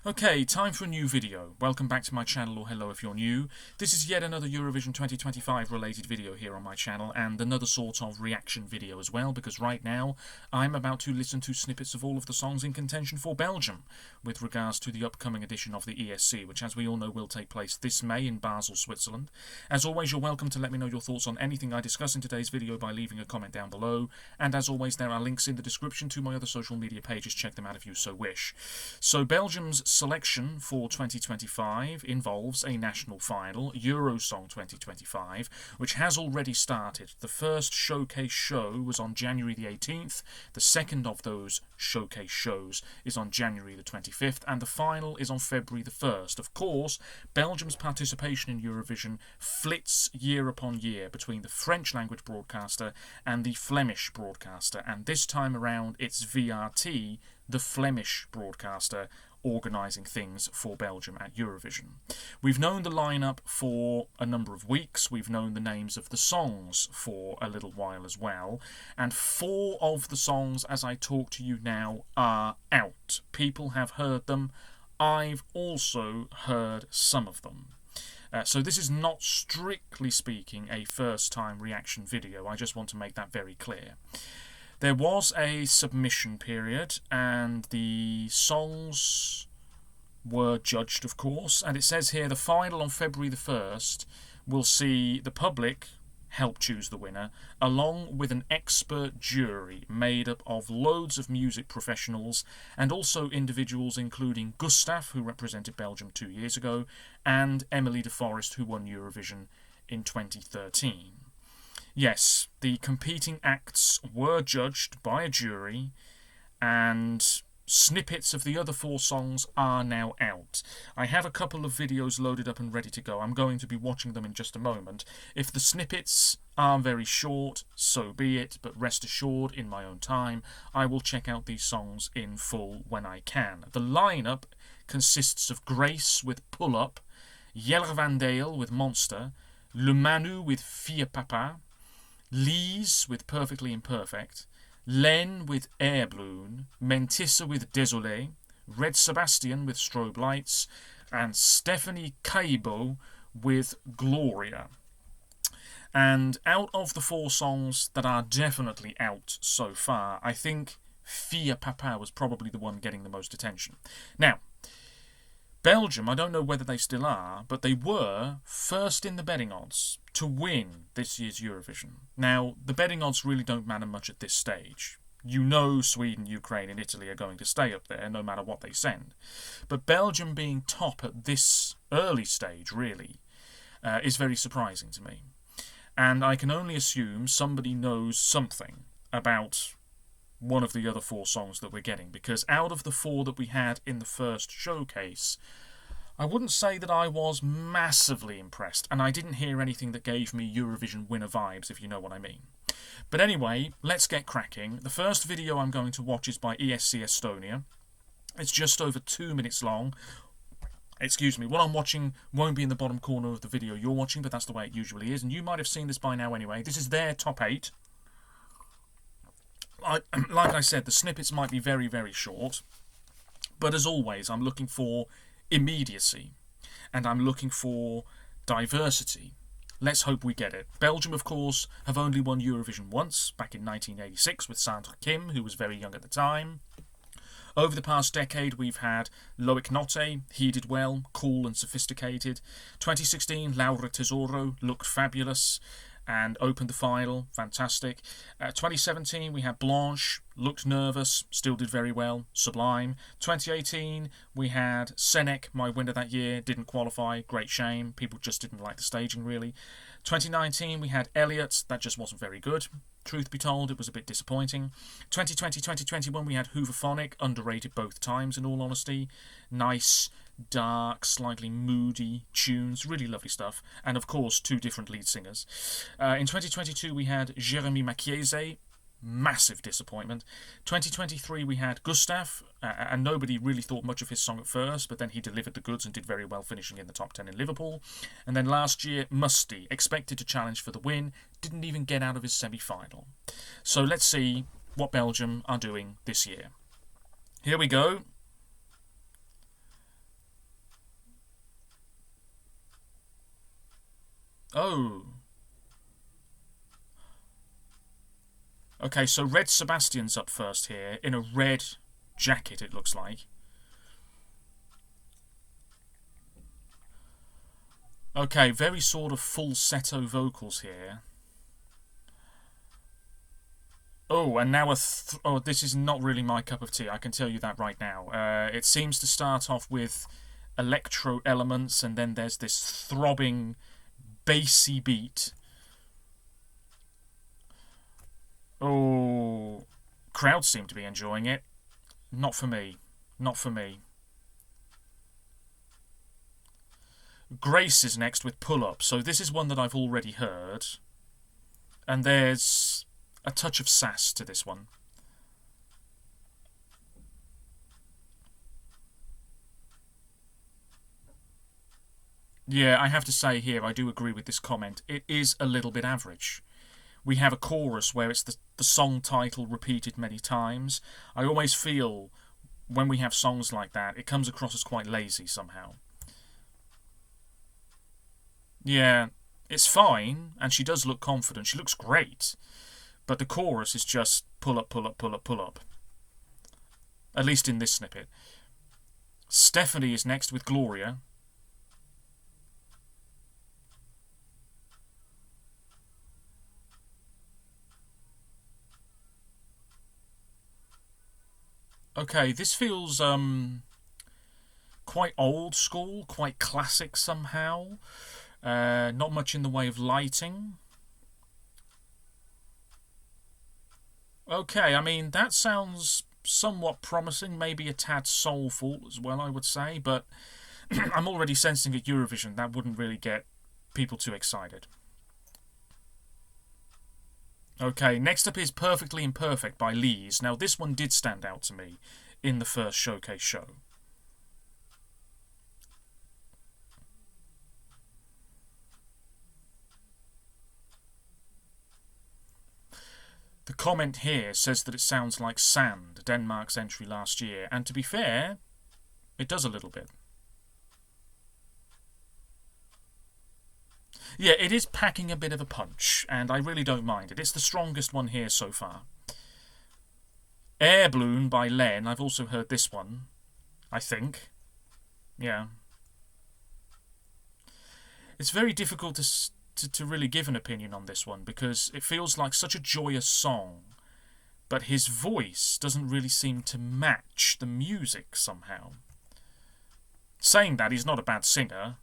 Okay, time for a new video. Welcome back to my channel, or hello if you're new. This is yet another Eurovision 2025 related video here on my channel, and another sort of reaction video as well, because right now I'm about to listen to snippets of all of the songs in contention for Belgium, with regards to the upcoming edition of the ESC, which as we all know will take place this May in Basel, Switzerland. As always, you're welcome to let me know your thoughts on anything I discuss in today's video by leaving a comment down below, and as always there are links in the description to my other social media pages, check them out if you so wish. So Belgium's selection for 2025 involves a national final, Eurosong 2025, which has already started. The first showcase show was on January the 18th, the second of those showcase shows is on January the 25th, and the final is on February the 1st. Of course, Belgium's participation in Eurovision flits year upon year between the French language broadcaster and the Flemish broadcaster, and this time around it's VRT, the Flemish broadcaster, organising things for Belgium at Eurovision. We've known the lineup for a number of weeks, we've known the names of the songs for a little while as well, and 4 of the songs as I talk to you now are out. People have heard them, I've also heard some of them. So this is not strictly speaking a first time reaction video, I just want to make that very clear. There was a submission period and the songs were judged, of course, and it says here the final on February the 1st will see the public help choose the winner, along with an expert jury made up of loads of music professionals and also individuals including Gustav, who represented Belgium 2 years ago, and Emily de Forest, who won Eurovision in 2013. Yes, the competing acts were judged by a jury, and snippets of the other 4 songs are now out. I have a couple of videos loaded up and ready to go. I'm going to be watching them in just a moment. If the snippets are very short, so be it, but rest assured, in my own time, I will check out these songs in full when I can. The lineup consists of Grace with Pull Up, Jelle van Dale with Monster, Le Manu with Vier Papa, Lise with Perfectly Imperfect, Len with Air Balloon, Mentissa with Désolé, Red Sebastian with Strobe Lights, and Stephanie Kaibo with Gloria. And out of the 4 songs that are definitely out so far, I think Vier Papa was probably the one getting the most attention. Now, Belgium, I don't know whether they still are, but they were first in the betting odds to win this year's Eurovision. Now, the betting odds really don't matter much at this stage. You know Sweden, Ukraine and Italy are going to stay up there no matter what they send. But Belgium being top at this early stage, really, is very surprising to me. And I can only assume somebody knows something about one of the other 4 songs that we're getting, because out of the 4 that we had in the first showcase, I wouldn't say that I was massively impressed, and I didn't hear anything that gave me Eurovision winner vibes, if you know what I mean. But anyway, let's get cracking. The first video I'm going to watch is by ESC Estonia. It's just over 2 minutes long. Excuse me, what I'm watching won't be in the bottom corner of the video you're watching, but that's the way it usually is, and you might have seen this by now anyway. This is their top 8. Like I said, the snippets might be very, very short, but as always, I'm looking for immediacy, and I'm looking for diversity. Let's hope we get it. Belgium, of course, have only won Eurovision once, back in 1986 with Sandra Kim, who was very young at the time. Over the past decade, we've had Loic Notte, he did well, cool and sophisticated. 2016, Laura Tesoro looked fabulous and opened the final, fantastic. 2017 we had Blanche, looked nervous, still did very well, sublime. 2018 we had Senek, my winner that year, didn't qualify, great shame, people just didn't like the staging really. 2019 we had Elliot, that just wasn't very good, truth be told, it was a bit disappointing. 2020, 2021 we had Hooverphonic, underrated both times in all honesty, nice, dark, slightly moody tunes, really lovely stuff, and of course 2 different lead singers. In 2022 we had Jeremy Machiese, massive disappointment. 2023 we had Gustav, and nobody really thought much of his song at first, but then he delivered the goods and did very well, finishing in the top 10 in Liverpool. And then last year, Musty, expected to challenge for the win, didn't even get out of his semi-final. So let's see what Belgium are doing this year. Here we go. Oh. Okay, so Red Sebastian's up first here, in a red jacket, it looks like. Okay, very sort of falsetto vocals here. Oh, and now oh, this is not really my cup of tea, I can tell you that right now. It seems to start off with electro elements, and then there's this throbbing, bassy beat. Oh, crowds seem to be enjoying it. Not for me. Not for me. Grace is next with Pull Up. So this is one that I've already heard. And there's a touch of sass to this one. Yeah, I have to say here, I do agree with this comment. It is a little bit average. We have a chorus where it's the song title repeated many times. I always feel when we have songs like that, it comes across as quite lazy somehow. Yeah, it's fine, and she does look confident. She looks great. But the chorus is just pull up, pull up, pull up, pull up. At least in this snippet. Stephanie is next with Gloria. Okay, this feels quite old school, quite classic somehow. Not much in the way of lighting. Okay, I mean, that sounds somewhat promising, maybe a tad soulful as well, I would say, but I'm already sensing at Eurovision that wouldn't really get people too excited. Okay, next up is Perfectly Imperfect by Lees. Now, this one did stand out to me in the first showcase show. The comment here says that it sounds like Sand, Denmark's entry last year, and to be fair, it does a little bit. Yeah, it is packing a bit of a punch, and I really don't mind it. It's the strongest one here so far. Air Balloon by Len. I've also heard this one, I think. Yeah. It's very difficult to really give an opinion on this one because it feels like such a joyous song, but his voice doesn't really seem to match the music somehow. Saying that, he's not a bad singer.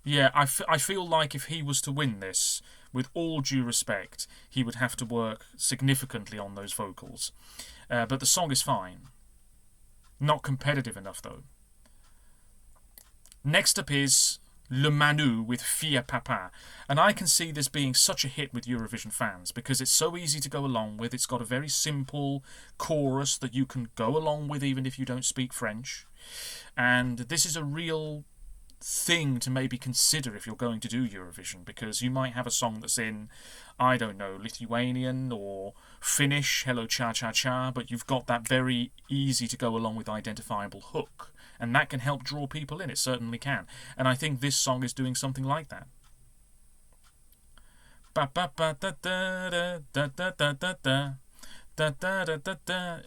Yeah, I feel like if he was to win this, with all due respect, he would have to work significantly on those vocals. But the song is fine. Not competitive enough, though. Next up is Le Manu with Fia Papa. And I can see this being such a hit with Eurovision fans because it's so easy to go along with. It's got a very simple chorus that you can go along with even if you don't speak French. And this is a real thing to maybe consider if you're going to do Eurovision, because you might have a song that's in, I don't know, Lithuanian or Finnish, Hello Cha Cha Cha, but you've got that very easy to go along with identifiable hook, and that can help draw people in. It certainly can, and I think this song is doing something like that.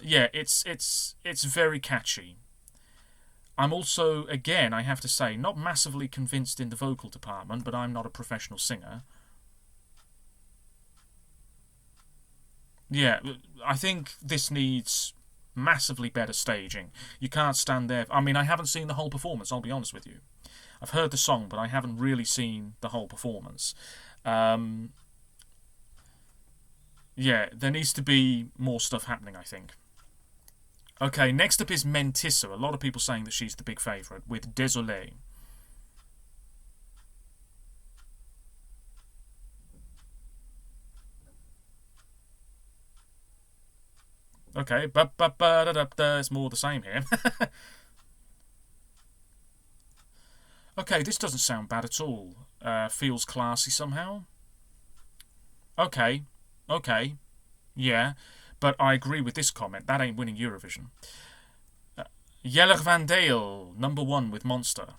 Yeah, it's very catchy. I'm also, again, I have to say, not massively convinced in the vocal department, but I'm not a professional singer. Yeah, I think this needs massively better staging. You can't stand there. I mean, I haven't seen the whole performance, I'll be honest with you. I've heard the song, but I haven't really seen the whole performance. Yeah, there needs to be more stuff happening, I think. Okay, next up is Mentissa. A lot of people saying that she's the big favourite with Désolé. Okay, it's more the same here. Okay, this doesn't sound bad at all. Feels classy somehow. Okay, okay, yeah. But I agree with this comment. That ain't winning Eurovision. Jelle van Dale, #1 with Monster.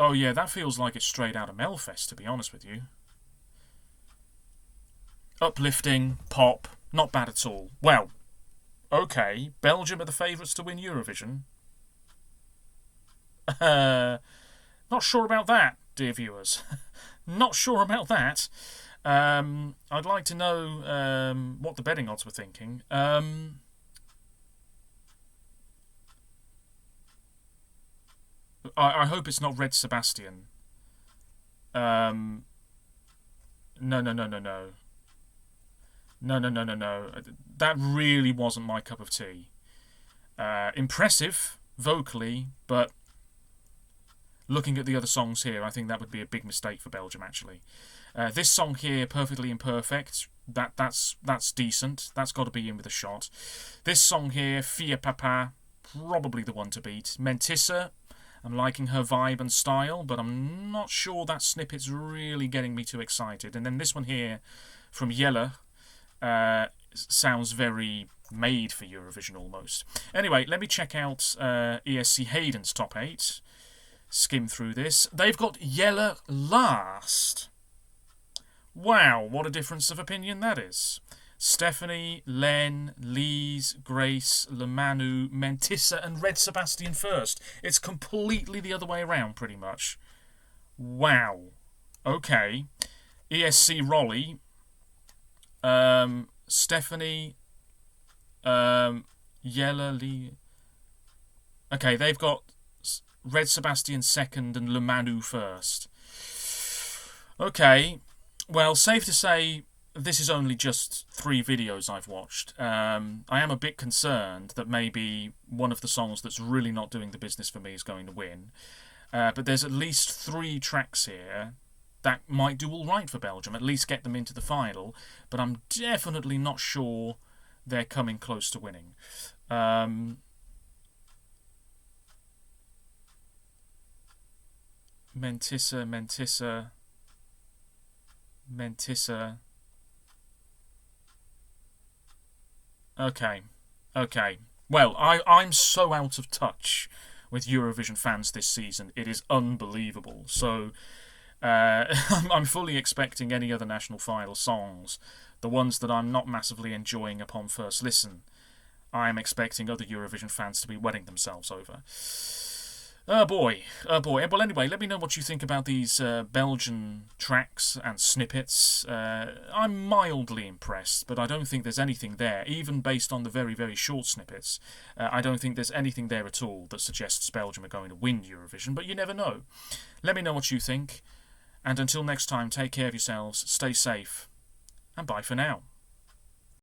Oh yeah, that feels like it's straight out of Melfest, to be honest with you. Uplifting, pop, not bad at all. Well, okay, Belgium are the favourites to win Eurovision. Not sure about that, dear viewers. Not sure about that. I'd like to know what the betting odds were thinking. I hope it's not Red Sebastian. No, no, no, no, no. No, no, no, no, no. That really wasn't my cup of tea. Impressive, vocally, but looking at the other songs here, I think that would be a big mistake for Belgium, actually. This song here, Perfectly Imperfect, that's decent. That's got to be in with a shot. This song here, Fia Papa, probably the one to beat. Mentissa, I'm liking her vibe and style, but I'm not sure that snippet's really getting me too excited. And then this one here, from Jelle, sounds very made for Eurovision almost. Anyway, let me check out ESC Hayden's top 8. Skim through this. They've got Jelle last. Wow, what a difference of opinion that is. Stephanie, Len, Lise, Grace, Lemanu, Mentissa and Red Sebastian first. It's completely the other way around, pretty much. Wow. Okay. ESC Rolly, Stephanie, Jelle, Lee. Okay, they've got Red Sebastian second and Lemanu first. Okay, well, safe to say this is only just 3 videos I've watched. I am a bit concerned that maybe one of the songs that's really not doing the business for me is going to win. But there's at least 3 tracks here that might do all right for Belgium, at least get them into the final. But I'm definitely not sure they're coming close to winning. Mentissa. Okay. Well, I'm so out of touch with Eurovision fans this season. It is unbelievable. So I'm fully expecting any other national final songs, the ones that I'm not massively enjoying upon first listen, I'm expecting other Eurovision fans to be wetting themselves over. Oh boy. Well, anyway, let me know what you think about these Belgian tracks and snippets. I'm mildly impressed, but I don't think there's anything there, even based on the very, very short snippets. I don't think there's anything there at all that suggests Belgium are going to win Eurovision, but you never know. Let me know what you think, and until next time, take care of yourselves, stay safe, and bye for now.